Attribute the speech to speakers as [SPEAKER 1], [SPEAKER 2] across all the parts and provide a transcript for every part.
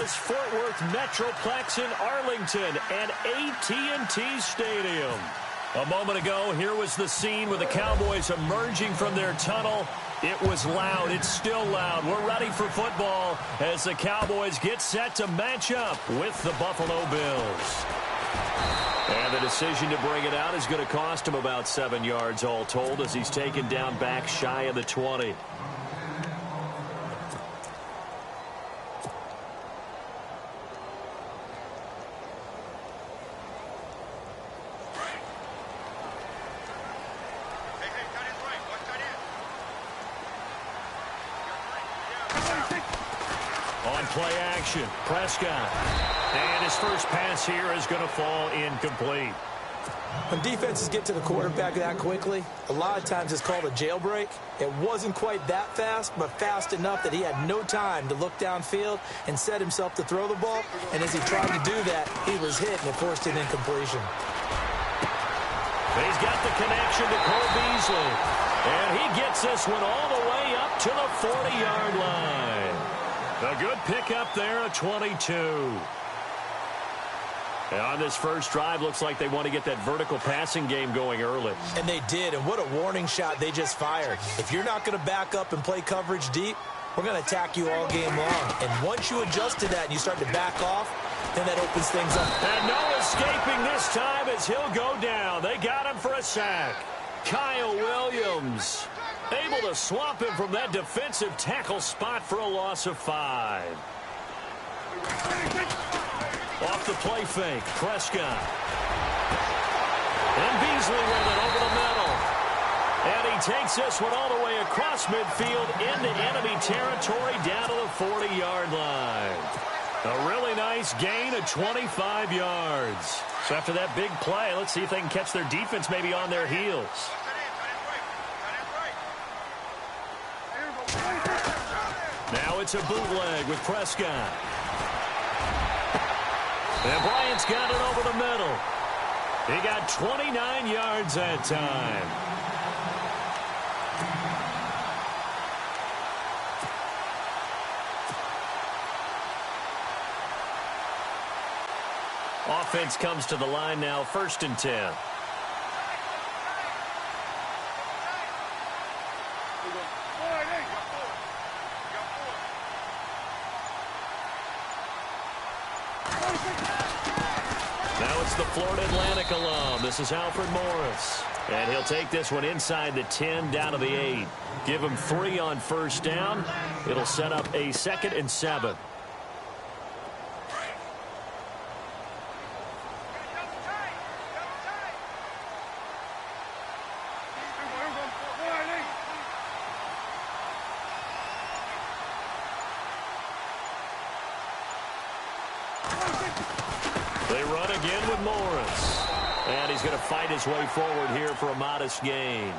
[SPEAKER 1] Dallas-Fort Worth Metroplex in Arlington and AT&T Stadium. A moment ago, here was the scene with the Cowboys emerging from their tunnel. It was loud. It's still loud. We're ready for football as the Cowboys get set to match up with the Buffalo Bills. And the decision to bring it out is going to cost him about 7 yards all told as he's taken down back shy of the 20. Play action. Prescott. And his first pass here is going to fall incomplete.
[SPEAKER 2] When defenses get to the quarterback that quickly, a lot of times it's called a jailbreak. It wasn't quite that fast, but fast enough that he had no time to look downfield and set himself to throw the ball. And as he tried to do that, he was hit and it forced an incompletion.
[SPEAKER 1] He's got the connection to Cole Beasley. And he gets this one all the way up to the 40-yard line. A good pickup there, a 22. And on this first drive, looks like they want to get that vertical passing game going early.
[SPEAKER 2] And they did, and what a warning shot they just fired. If you're not going to back up and play coverage deep, we're going to attack you all game long. And once you adjust to that and you start to back off, then that opens things up.
[SPEAKER 1] And no escaping this time as he'll go down. They got him for a sack. Kyle Williams able to swamp him from that defensive tackle spot for a loss of 5. Off the play fake, Prescott. And Beasley with it over the middle. And he takes this one all the way across midfield into enemy territory down to the 40-yard line. A really nice gain of 25 yards. So after that big play, let's see if they can catch their defense maybe on their heels. Now it's a bootleg with Prescott. And Bryant's got it over the middle. He got 29 yards that time. Offense comes to the line now, 1st and 10. Now it's the Florida Atlantic alum. This is Alfred Morris. And he'll take this one inside the 10 down to the 8. Give him 3 on first down. It'll set up a 2nd and 7. They run again with Morris. And he's going to fight his way forward here for a modest gain.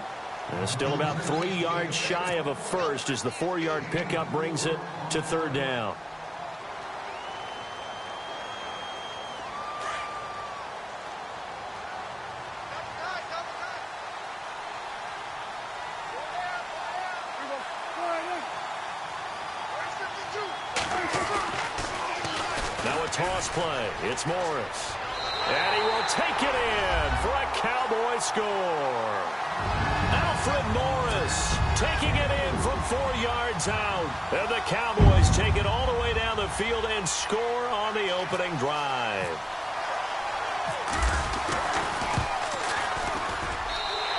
[SPEAKER 1] And still about 3 yards shy of a first as the 4-yard pickup brings it to 3rd down. Now a toss play. It's Morris. And he will take it in for a Cowboy score. Alfred Morris taking it in from 4 yards out. And the Cowboys take it all the way down the field and score on the opening drive.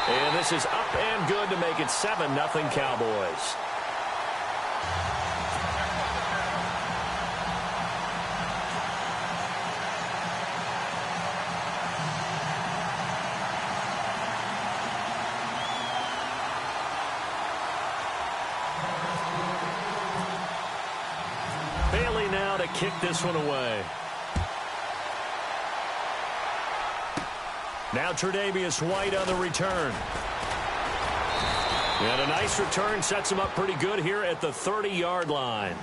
[SPEAKER 1] And this is up and good to make it 7-0 Cowboys. To kick this one away. Now Tre'Davious White on the return. And a nice return sets him up pretty good here at the 30-yard line.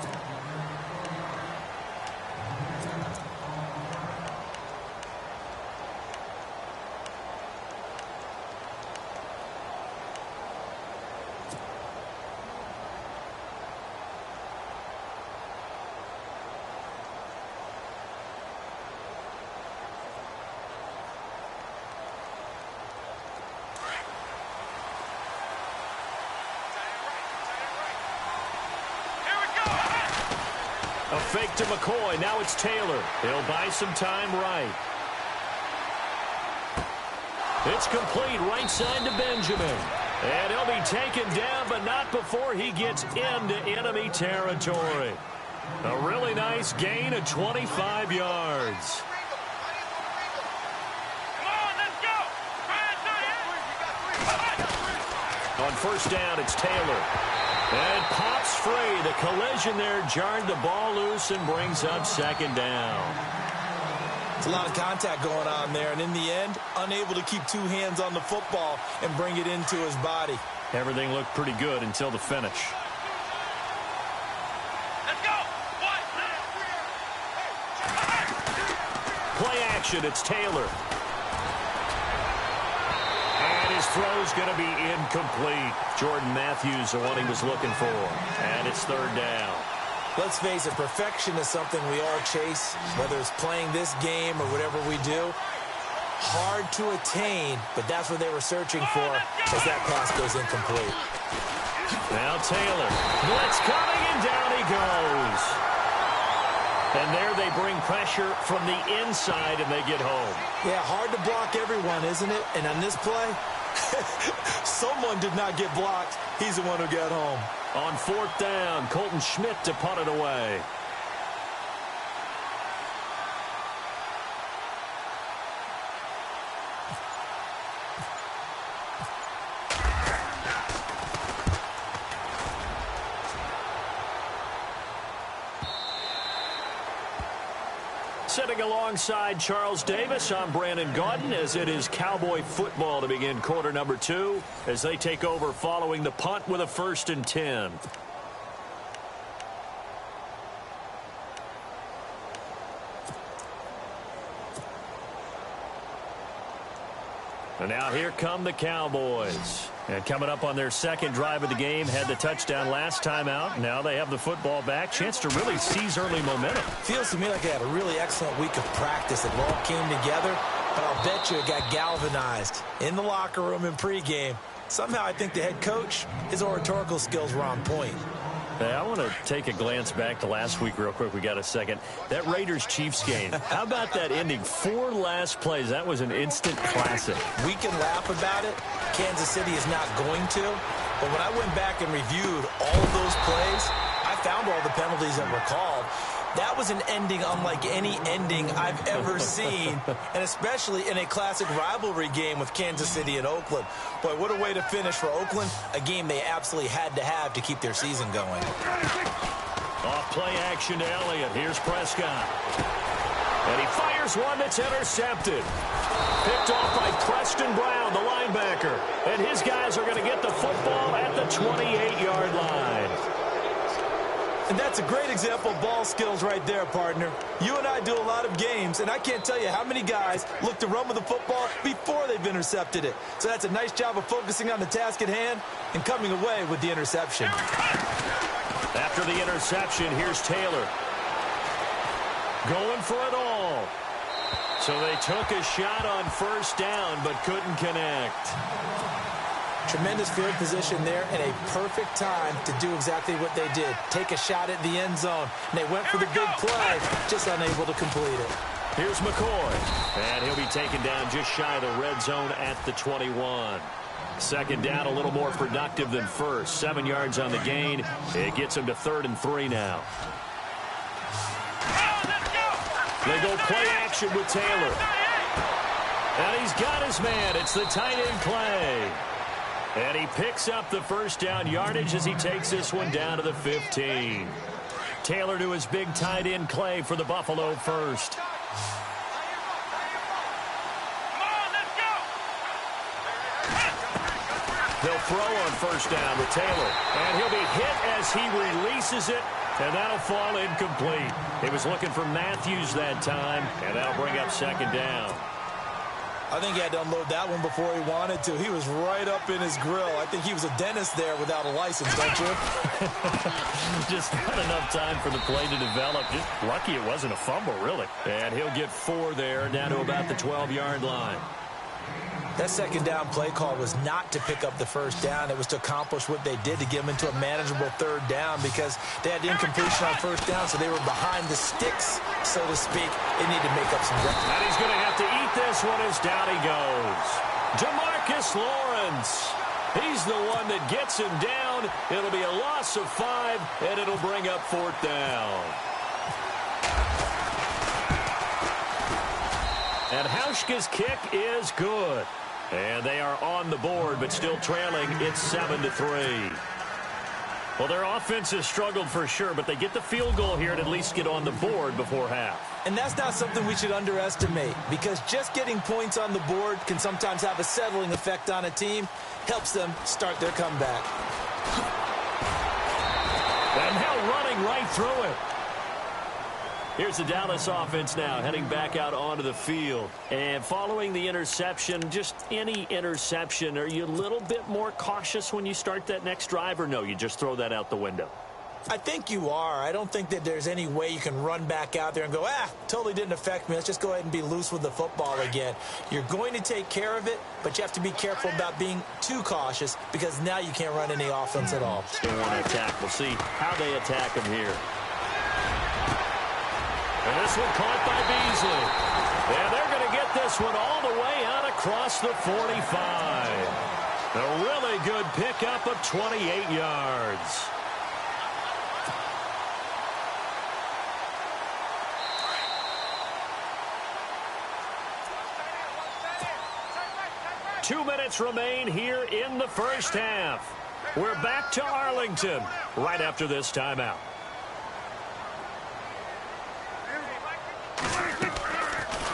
[SPEAKER 1] fake to McCoy. Now it's Taylor. He'll buy some time right. It's complete right side to Benjamin. And he'll be taken down, but not before he gets into enemy territory. A really nice gain of 25 yards. On first down, it's Taylor. And pops free. The collision there jarred the ball loose and brings up second down.
[SPEAKER 2] It's a lot of contact going on there, and in the end, unable to keep two hands on the football and bring it into his body.
[SPEAKER 1] Everything looked pretty good until the finish.
[SPEAKER 3] Let's go!
[SPEAKER 1] Play action, it's Taylor. And his throw's going to be incomplete. Jordan Matthews, the one he was looking for. And it's third down.
[SPEAKER 2] Let's face it, perfection is something we all chase, whether it's playing this game or whatever we do. Hard to attain, but that's what they were searching for as that pass goes incomplete.
[SPEAKER 1] Now Taylor. Blitz coming, and down he goes. And there they bring pressure from the inside, and they get home.
[SPEAKER 2] Yeah, hard to block everyone, isn't it? And on this play, someone did not get blocked. He's the one who got home.
[SPEAKER 1] On fourth down, Colton Schmidt to punt it away. Sitting alongside Charles Davis, I'm Brandon Gaudin, as it is Cowboy football to begin quarter number 2 as they take over following the punt with a 1st and 10. And now here come the Cowboys. And coming up on their second drive of the game, had the touchdown last time out. Now they have the football back. Chance to really seize early momentum.
[SPEAKER 2] Feels to me like they had a really excellent week of practice. It all came together, but I'll bet you it got galvanized in the locker room in pregame. Somehow I think the head coach, his oratorical skills were on point.
[SPEAKER 1] Hey, I want to take a glance back to last week real quick. We got a second. That Raiders-Chiefs game, how about that ending? 4 last plays. That was an instant classic.
[SPEAKER 2] We can laugh about it. Kansas City is not going to. But when I went back and reviewed all of those plays, I found all the penalties that were called. That was an ending unlike any ending I've ever seen, and especially in a classic rivalry game with Kansas City and Oakland. Boy, what a way to finish for Oakland, a game they absolutely had to have to keep their season going.
[SPEAKER 1] Off play action to Elliott. Here's Prescott. And he fires one that's intercepted. Picked off by Preston Brown, the linebacker. And his guys are going to get the football at the 28-yard line.
[SPEAKER 2] And that's a great example of ball skills right there, partner. You and I do a lot of games, and I can't tell you how many guys look to run with the football before they've intercepted it. So that's a nice job of focusing on the task at hand and coming away with the interception.
[SPEAKER 1] After the interception, here's Taylor. Going for it all. So they took a shot on first down, but couldn't connect.
[SPEAKER 2] Tremendous field position there and a perfect time to do exactly what they did. Take a shot at the end zone. And they went for the big play, just unable to complete it.
[SPEAKER 1] Here's McCoy. And he'll be taken down just shy of the red zone at the 21. Second down, a little more productive than first. 7 yards on the gain. It gets him to 3rd and 3 now. They go play action with Taylor. And he's got his man. It's the tight end play. And he picks up the first down yardage as he takes this one down to the 15. Taylor to his big tight end Clay for the Buffalo first. They'll throw on first down with Taylor. And he'll be hit as he releases it. And that'll fall incomplete. He was looking for Matthews that time. And that'll bring up second down.
[SPEAKER 2] I think he had to unload that one before he wanted to. He was right up in his grill. I think he was a dentist there without a license, don't you?
[SPEAKER 1] Just not enough time for the play to develop. Just lucky it wasn't a fumble, really. And he'll get 4 there, down to about the 12-yard line.
[SPEAKER 2] That second down play call was not to pick up the first down. It was to accomplish what they did, to get them into a manageable third down, because they had incompletion on first down, so they were behind the sticks, so to speak. They need to make up some ground.
[SPEAKER 1] And he's going to have to eat this one as down he goes. Demarcus Lawrence. He's the one that gets him down. It'll be a loss of 5, and it'll bring up fourth down. And Hauschka's kick is good. And they are on the board, but still trailing. It's 7-3. Well, their offense has struggled for sure, but they get the field goal here and at least get on the board before half.
[SPEAKER 2] And that's not something we should underestimate, because just getting points on the board can sometimes have a settling effect on a team. Helps them start their comeback.
[SPEAKER 1] And now running right through it. Here's the Dallas offense now heading back out onto the field. And following the interception, just any interception, are you a little bit more cautious when you start that next drive, or no, you just throw that out the window?
[SPEAKER 2] I think you are. I don't think that there's any way you can run back out there and go, totally didn't affect me. Let's just go ahead and be loose with the football again. You're going to take care of it, but you have to be careful about being too cautious, because now you can't run any offense at all.
[SPEAKER 1] Still want to attack. We'll see how they attack him here. And this one caught by Beasley. And they're going to get this one all the way out across the 45. A really good pickup of 28 yards. Two minutes remain here in the first half. We're back to Arlington right after this timeout.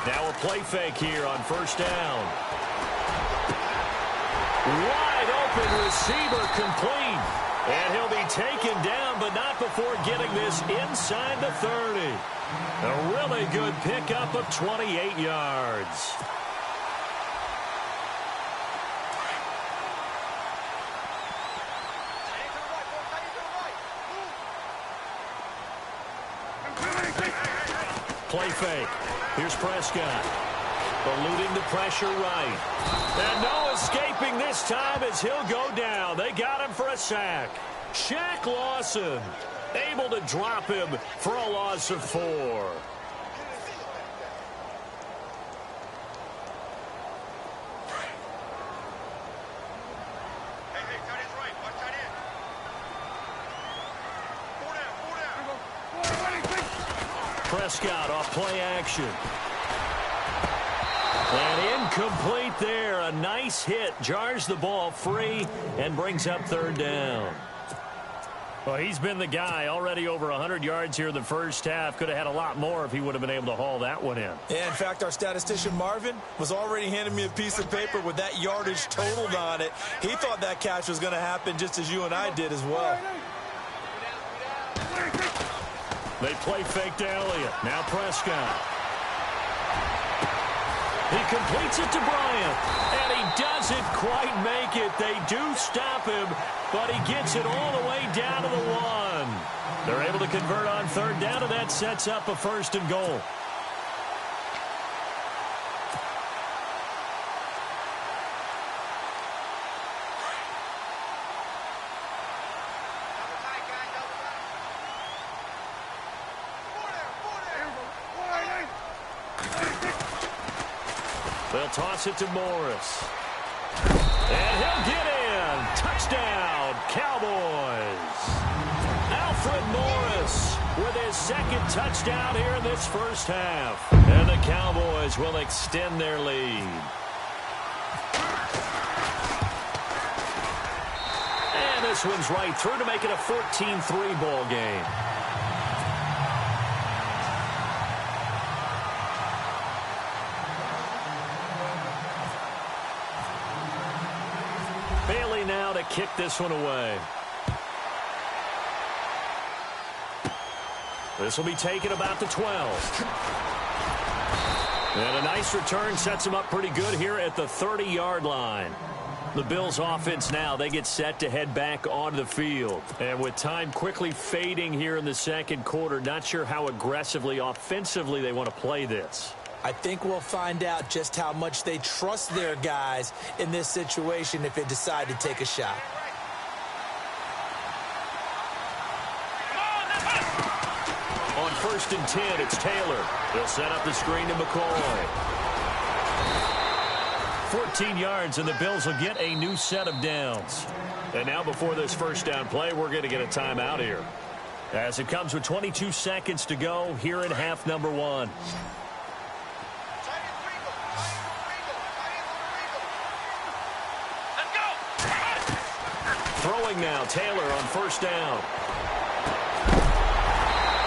[SPEAKER 1] Now a play fake here on first down. Wide open receiver complete. And he'll be taken down, but not before getting this inside the 30. A really good pickup of 28 yards. Play fake. Here's Prescott. Eluding the pressure right. And no escaping this time as he'll go down. They got him for a sack. Shaq Lawson able to drop him for a loss of 4. Prescott off play action. And incomplete there. A nice hit. Jars the ball free and brings up third down. Well, he's been the guy. Already over 100 yards here in the first half. Could have had a lot more if he would have been able to haul that one in.
[SPEAKER 2] Yeah, in fact, our statistician Marvin was already handing me a piece of paper with that yardage totaled on it. He thought that catch was going to happen just as you and I did as well.
[SPEAKER 1] They play fake to Elliott. Now Prescott. He completes it to Bryant. And he doesn't quite make it. They do stop him, but he gets it all the way down to the 1. They're able to convert on third down, and that sets up a first and goal. They'll toss it to Morris. And he'll get in. Touchdown, Cowboys. Alfred Morris with his second touchdown here in this first half. And the Cowboys will extend their lead. And this one's right through to make it a 14-3 ball game. Bailey now to kick this one away. This will be taken about the 12. And a nice return sets him up pretty good here at the 30-yard line. The Bills offense now, they get set to head back onto the field. And with time quickly fading here in the second quarter, not sure how aggressively, offensively they want to play this.
[SPEAKER 2] I think we'll find out just how much they trust their guys in this situation if they decide to take a shot.
[SPEAKER 1] On 1st and 10, it's Taylor. He'll set up the screen to McCoy. 14 yards, and the Bills will get a new set of downs. And now before this first down play, we're going to get a timeout here, as it comes with 22 seconds to go here in half number 1. Throwing now, Taylor on 1st down.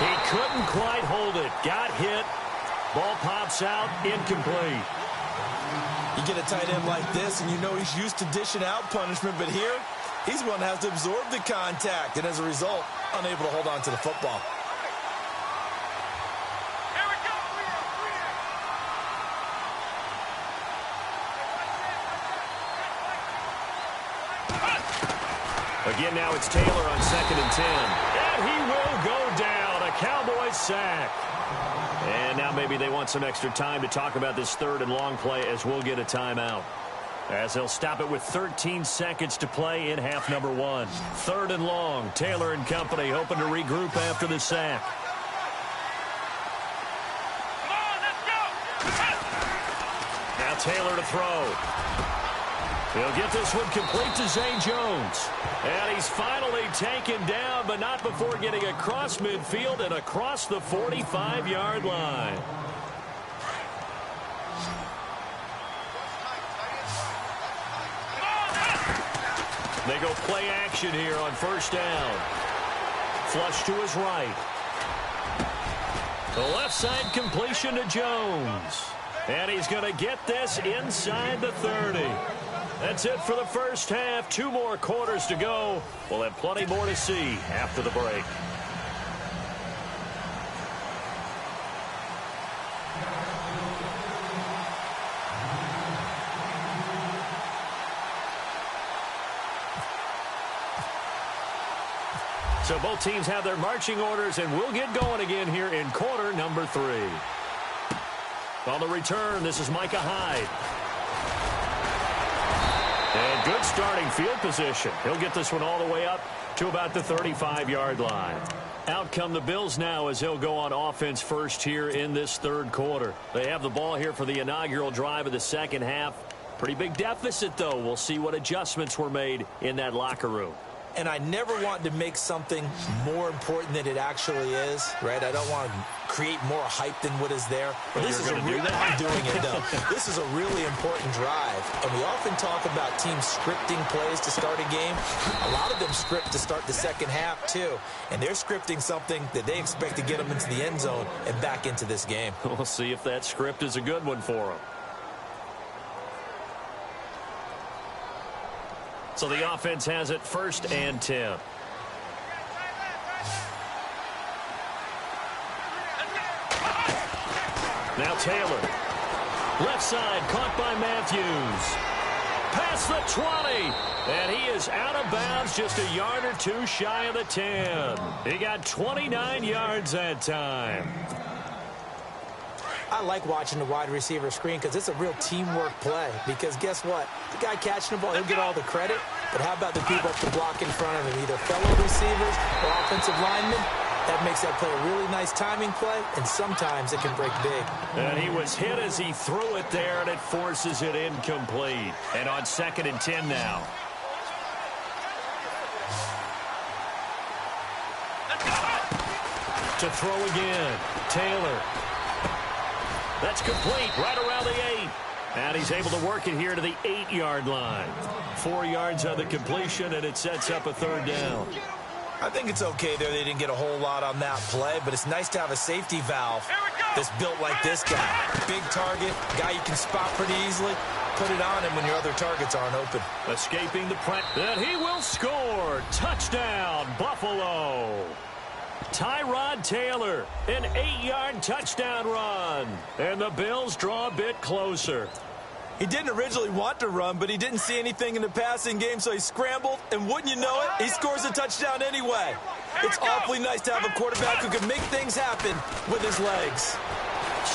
[SPEAKER 1] He couldn't quite hold it. Got hit. Ball pops out, incomplete.
[SPEAKER 2] You get a tight end like this, and you know he's used to dishing out punishment, but here, he's one that has to absorb the contact, and as a result, unable to hold on to the football.
[SPEAKER 1] Again, now it's Taylor on 2nd and 10. And he will go down. A Cowboys sack. And now maybe they want some extra time to talk about this 3rd and long play, as we'll get a timeout, as they'll stop it with 13 seconds to play in half number 1. 3rd and long. Taylor and company hoping to regroup after the sack. Now Taylor to throw. He'll get this one complete to Zay Jones. And he's finally taken down, but not before getting across midfield and across the 45-yard line. They go play action here on 1st down. Flush to his right. The left side completion to Jones. And he's going to get this inside the 30. That's it for the first half. 2 more quarters to go. We'll have plenty more to see after the break. So both teams have their marching orders, and we'll get going again here in quarter number 3. On the return, this is Micah Hyde. And good starting field position. He'll get this one all the way up to about the 35-yard line. Out come the Bills now as he'll go on offense first here in this 3rd quarter. They have the ball here for the inaugural drive of the second half. Pretty big deficit, though. We'll see what adjustments were made in that locker room.
[SPEAKER 2] And I never want to make something more important than it actually is, right? I don't want to create more hype than what is there. But this is I'm doing it, though. This is a really important drive. And we often talk about teams scripting plays to start a game. A lot of them script to start the second half, too. And they're scripting something that they expect to get them into the end zone and back into this game.
[SPEAKER 1] We'll see if that script is a good one for them. So the offense has it 1st and 10. Now Taylor. Left side caught by Matthews. Past the 20. And he is out of bounds just a yard or 2 shy of the 10. He got 29 yards that time.
[SPEAKER 2] I like watching the wide receiver screen because it's a real teamwork play. Because guess what? The guy catching the ball, he'll get all the credit. But how about the people up the block in front of him, either fellow receivers or offensive linemen? That makes that play a really nice timing play, and sometimes it can break big.
[SPEAKER 1] And he was hit as he threw it there, and it forces it incomplete. And on 2nd and 10 now. To throw again, Taylor. That's complete right around the 8. And he's able to work it here to the 8-yard line. 4 yards on the completion, and it sets up a 3rd down.
[SPEAKER 2] I think it's okay there. They didn't get a whole lot on that play, but it's nice to have a safety valve that's built like this guy. Big target, guy you can spot pretty easily. Put it on him when your other targets aren't open.
[SPEAKER 1] Escaping the press. And he will score. Touchdown, Buffalo. Tyrod Taylor, an 8-yard touchdown run. And the Bills draw a bit closer.
[SPEAKER 2] He didn't originally want to run, but he didn't see anything in the passing game, so he scrambled, and wouldn't you know it, he scores a touchdown anyway. It's awfully nice to have a quarterback who can make things happen with his legs.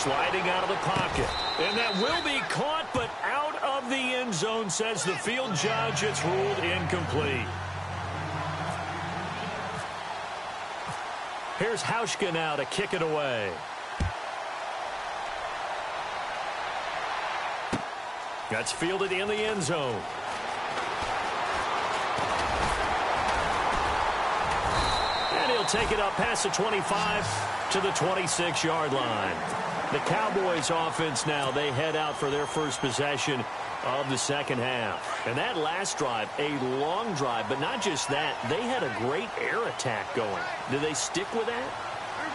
[SPEAKER 1] sliding out of the pocket. And that will be caught, but out of the end zone, says the field judge. It's ruled incomplete. Here's Hauschka now to kick it away. That's fielded in the end zone. And he'll take it up past the 25 to the 26-yard line. The Cowboys offense now, they head out for their first possession of the second half. And that last drive, a long drive, but not just that, they had a great air attack going. Do they stick with that?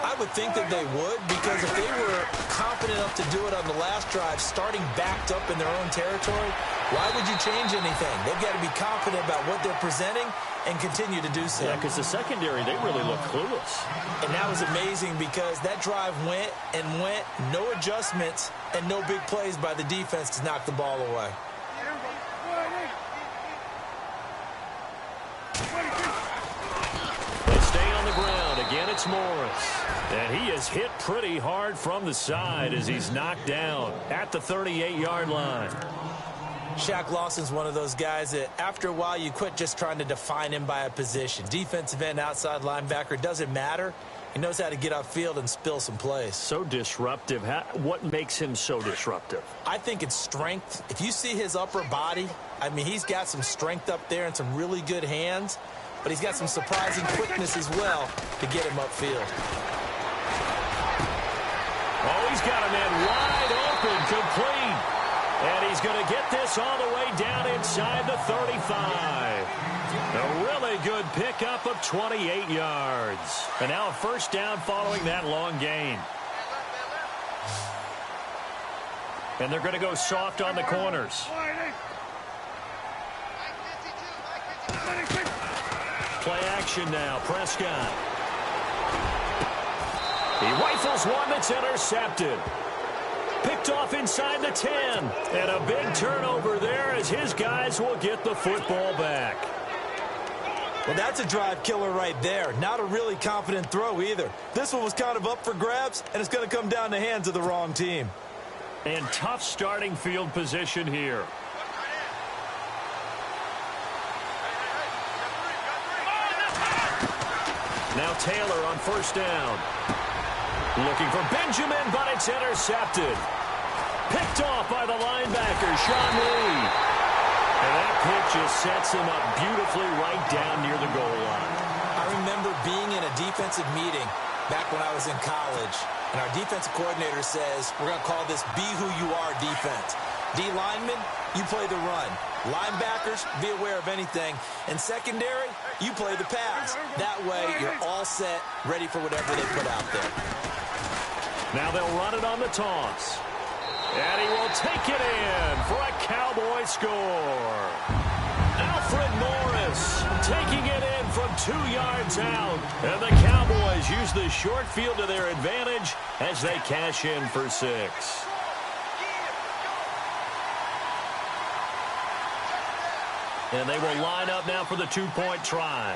[SPEAKER 2] I would think that they would, because if they were confident enough to do it on the last drive, starting backed up in their own territory, why would you change anything? They've got to be confident about what they're presenting and continue to do so.
[SPEAKER 1] Yeah, because the secondary, they really look clueless.
[SPEAKER 2] And that was amazing because that drive went and went, no adjustments and no big plays by the defense to knock the ball away.
[SPEAKER 1] They stay on the ground. Again, it's Morris. And he is hit pretty hard from the side as he's knocked down at the 38-yard line.
[SPEAKER 2] Shaq Lawson's one of those guys that after a while you quit just trying to define him by a position. Defensive end, outside linebacker, doesn't matter. He knows how to get upfield and spill some plays.
[SPEAKER 1] So disruptive. What makes him so disruptive?
[SPEAKER 2] I think it's strength. If you see his upper body, I mean, he's got some strength up there and some really good hands, but he's got some surprising quickness as well to get him upfield.
[SPEAKER 1] Oh, he's got a man wide open, complete. And he's going to get this all the way down inside the 35. A really good pickup of 28 yards. And now a first down following that long gain. And they're going to go soft on the corners. Play action now. Prescott. He rifles one that's intercepted. Picked off inside the 10. And a big turnover there as his guys will get the football back.
[SPEAKER 2] Well, that's a drive killer right there. Not a really confident throw either. This one was kind of up for grabs, and it's going to come down the hands of the wrong team.
[SPEAKER 1] And tough starting field position here. Now Taylor on first down. Looking for Benjamin, but it's intercepted. Picked off by the linebacker, Sean Lee. And that pitch just sets him up beautifully right down near the goal line.
[SPEAKER 2] I remember being in a defensive meeting back when I was in college, and our defensive coordinator says, we're going to call this Be Who You Are defense. D linemen, you play the run. Linebackers, be aware of anything. And secondary, you play the pass. That way, you're all set, ready for whatever they put out there.
[SPEAKER 1] Now they'll run it on the toss. And he will take it in for a Cowboy score. Alfred Morris taking it in from 2 yards out. And the Cowboys use the short field to their advantage as they cash in for 6. And they will line up now for the 2-point try.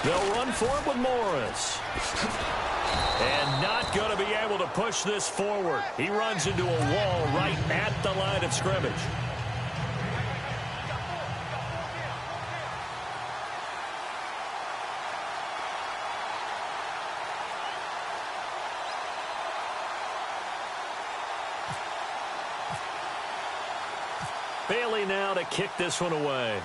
[SPEAKER 1] They'll run for it with Morris. And not going to be able to push this forward. He runs into a wall right at the line of scrimmage. Bailey now to kick this one away.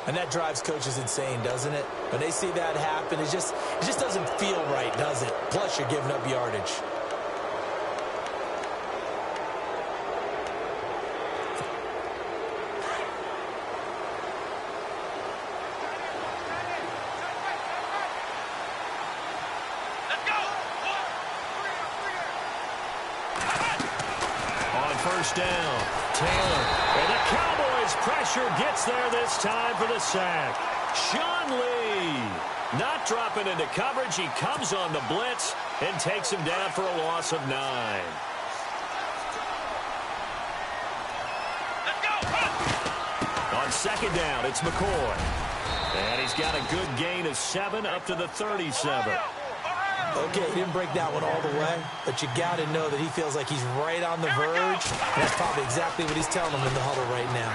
[SPEAKER 2] And that drives coaches insane, doesn't it? When they see that happen, it just doesn't feel right, does it? Plus, you're giving up yardage.
[SPEAKER 1] First down, Taylor. And the Cowboys pressure gets there this time for the sack. Sean Lee not dropping into coverage. He comes on the blitz and takes him down for a loss of 9. On second down, it's McCoy. And he's got a good gain of 7 up to the 37.
[SPEAKER 2] Okay, he didn't break that one all the way, but you got to know that he feels like he's right on the verge. And that's probably exactly what he's telling them in the huddle right now.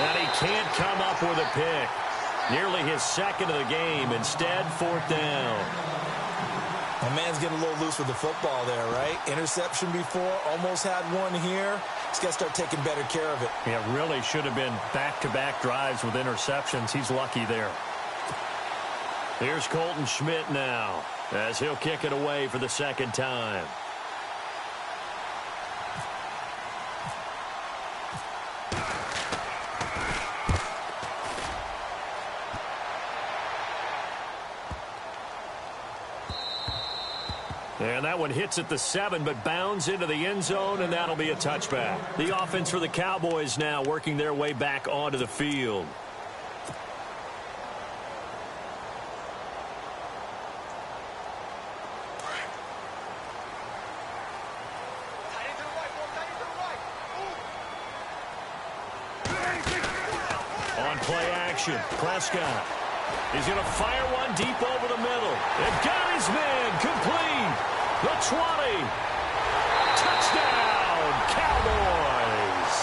[SPEAKER 1] And he can't come up with a pick. Nearly his second of the game. Instead, 4th down.
[SPEAKER 2] My man's getting a little loose with the football there, right? Interception before, almost had one here. He's got to start taking better care of it.
[SPEAKER 1] Yeah, really should have been back-to-back drives with interceptions. He's lucky there. Here's Colton Schmidt now, as he'll kick it away for the second time. And that one hits at the 7, but bounds into the end zone, and that'll be a touchback. The offense for the Cowboys now working their way back onto the field. On play action, Prescott. He's going to fire one deep over the middle. They've got his man complete. The 20. Touchdown, Cowboys.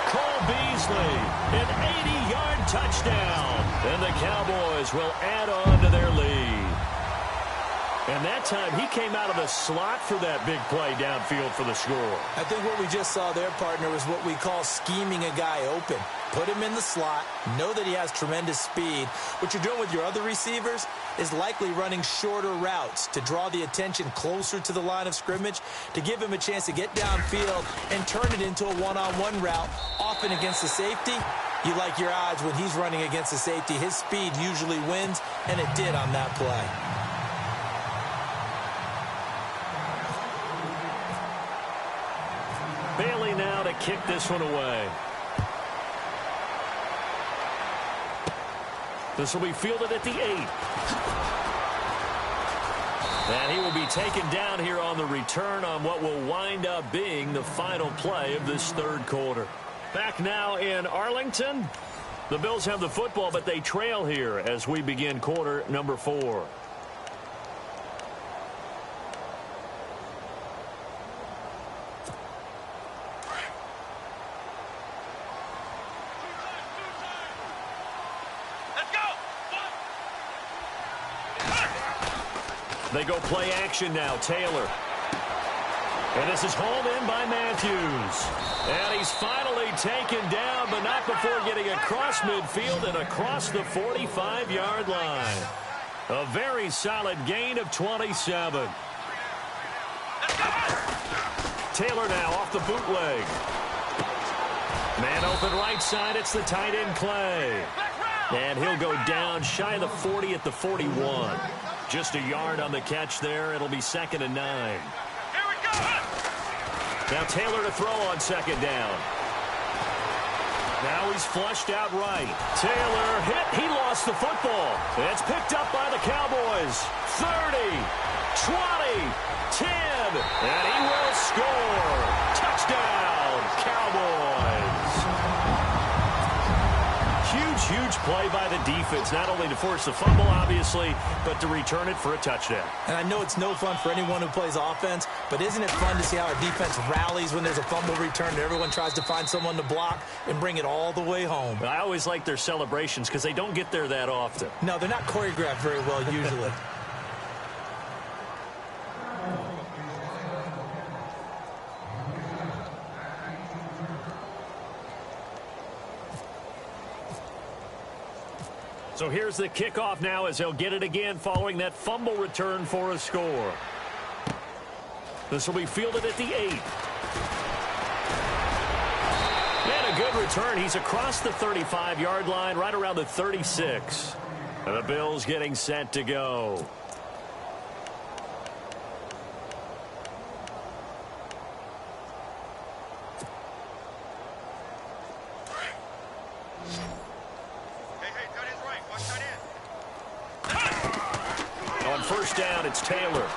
[SPEAKER 1] Cole Beasley, an 80-yard touchdown. And the Cowboys will add on to their lead. And that time, he came out of the slot for that big play downfield for the score.
[SPEAKER 2] I think what we just saw there, partner, is what we call scheming a guy open. Put him in the slot, know that he has tremendous speed. What you're doing with your other receivers is likely running shorter routes to draw the attention closer to the line of scrimmage, to give him a chance to get downfield and turn it into a one-on-one route, often against the safety. You like your odds when he's running against the safety. His speed usually wins, and it did on that play.
[SPEAKER 1] Bailey now to kick this one away. This will be fielded at the 8. And he will be taken down here on the return on what will wind up being the final play of this third quarter. Back now in Arlington. The Bills have the football, but they trail here as we begin quarter number 4. They go play action now. Taylor. And this is hauled in by Matthews. And he's finally taken down, but not before getting across midfield and across the 45-yard line. A very solid gain of 27. Taylor now off the bootleg. Man open right side. It's the tight end Clay. And he'll go down shy of the 40 at the 41. Just a yard on the catch there. It'll be 2nd and 9.
[SPEAKER 3] Here we go.
[SPEAKER 1] Now Taylor to throw on 2nd down. Now he's flushed out right. Taylor hit. He lost the football. It's picked up by the Cowboys. 30, 20, 10. And he will score. Touchdown, Cowboys. Huge play by the defense, not only to force the fumble, obviously, but to return it for a touchdown.
[SPEAKER 2] And I know it's no fun for anyone who plays offense, but isn't it fun to see how a defense rallies when there's a fumble return and everyone tries to find someone to block and bring it all the way home?
[SPEAKER 1] I always like their celebrations because they don't get there that often.
[SPEAKER 2] No, they're not choreographed very well usually.
[SPEAKER 1] So here's the kickoff now as they'll get it again following that fumble return for a score. This will be fielded at the 8. And a good return. He's across the 35-yard line, right around the 36. And the Bills getting set to go. On first down, it's Taylor.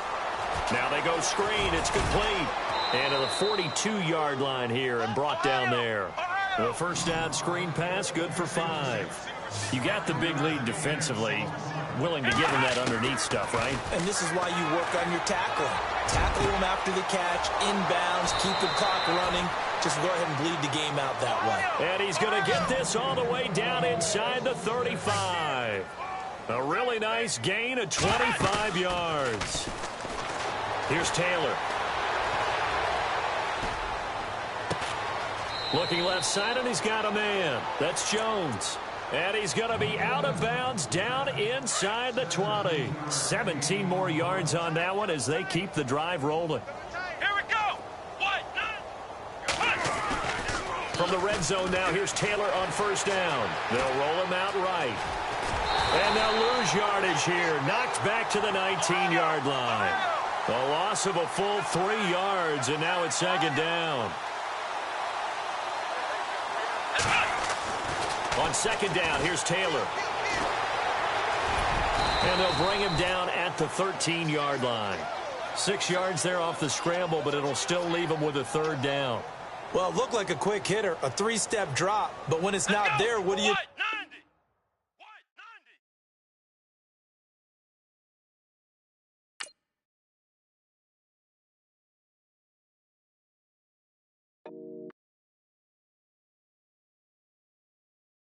[SPEAKER 1] Now they go screen. It's complete. And to the 42-yard line here and brought down there. The first down screen pass, good for 5. You got the big lead defensively. Willing to give him that underneath stuff, right?
[SPEAKER 2] And this is why you work on your tackling. Tackle him after the catch, inbounds, keep the clock running. Just go ahead and bleed the game out that way.
[SPEAKER 1] And he's going to get this all the way down inside the 35. A really nice gain of 25 yards. Here's Taylor. Looking left side, and he's got a man. That's Jones. And he's going to be out of bounds down inside the 20. 17 more yards on that one as they keep the drive rolling.
[SPEAKER 3] Here we go.
[SPEAKER 1] From the red zone now, here's Taylor on first down. They'll roll him out right. And they'll lose yardage here. Knocked back to the 19-yard line. A loss of a full 3 yards, and now it's second down. On second down, here's Taylor. And they'll bring him down at the 13-yard line. 6 yards there off the scramble, but it'll still leave him with a third down.
[SPEAKER 2] Well, it looked like a quick hitter, a 3-step drop. But when it's not there, what do you...